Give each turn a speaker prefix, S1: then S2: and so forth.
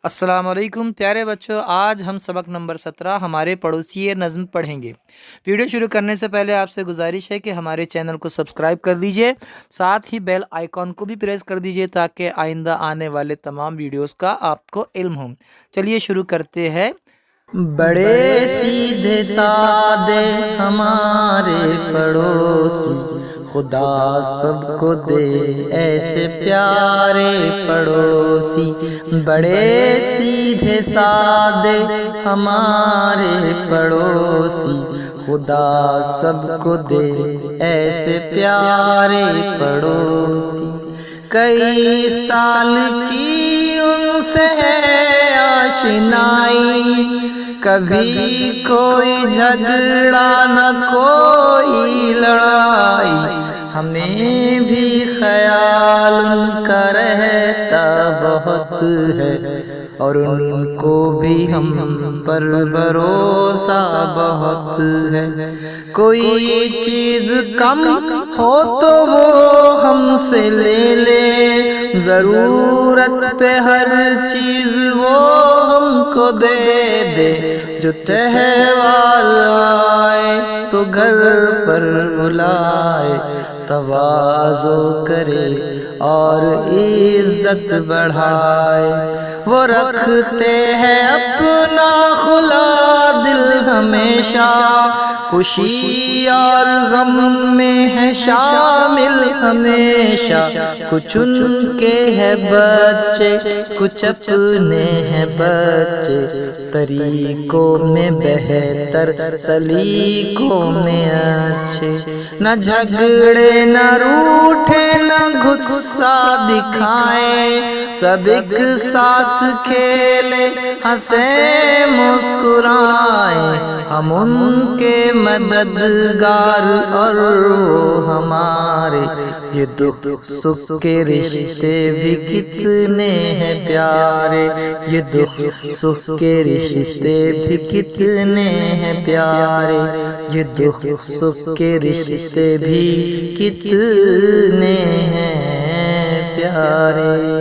S1: السلام علیکم پیارے بچوں، آج ہم سبق نمبر 17 ہمارے پڑوسی نظم پڑھیں گے۔ ویڈیو شروع کرنے سے پہلے آپ سے گزارش ہے کہ ہمارے چینل کو سبسکرائب کر دیجئے، ساتھ ہی بیل آئیکن کو بھی پریس کر دیجئے تاکہ آئندہ آنے والے تمام ویڈیوز کا آپ کو علم ہو۔ چلیے شروع کرتے ہیں۔
S2: بڑے سیدھے سادے ہمارے پڑوسی، خدا سب کو دے ایسے پیارے پڑوسی۔ بڑے سیدھے سادے ہمارے پڑوسی، خدا سب کو دے ایسے پیارے پڑوسی۔ کئی سال کی ان سے ہے آشنائی، کبھی کوئی جھگڑا نہ کوئی لڑائی، ہمیں بھی خیال ان کا رہتا بہت ہے، اور ان کو بھی ہم پر بھروسہ بہت ہے۔ کوئی چیز کم ہو تو وہ ہم سے لے لے، ضرورت پہ ہر چیز وہ ہم کو دے دے۔ جو تہوار آئے تو گھر پر بلائے، تواضع کرے اور عزت بڑھائے۔ وہ رکھتے ہیں اپنا کھلا دل ہمیشہ، خوشی اور غم میں ہے شامل ہمیشہ۔ کچھ ان کے ہے بچے، کچھ اپنے ہیں بچے، طریقوں میں بہتر سلیقوں میں اچھے۔ نہ جھگڑے نہ روٹھے نہ غصہ دکھائے، سب ایک ساتھ کھیلے ہنسے مسکرائے۔ ہم ان کے مددگار اور وہ ہمارے، یہ دکھ سکھ کے رشتے بھی کتنے ہیں پیارے، یہ دکھ سکھ کے رشتے بھی کتنے ہیں پیارے، یہ دکھ سکھ کے رشتے بھی کتنے ہیں پیارے۔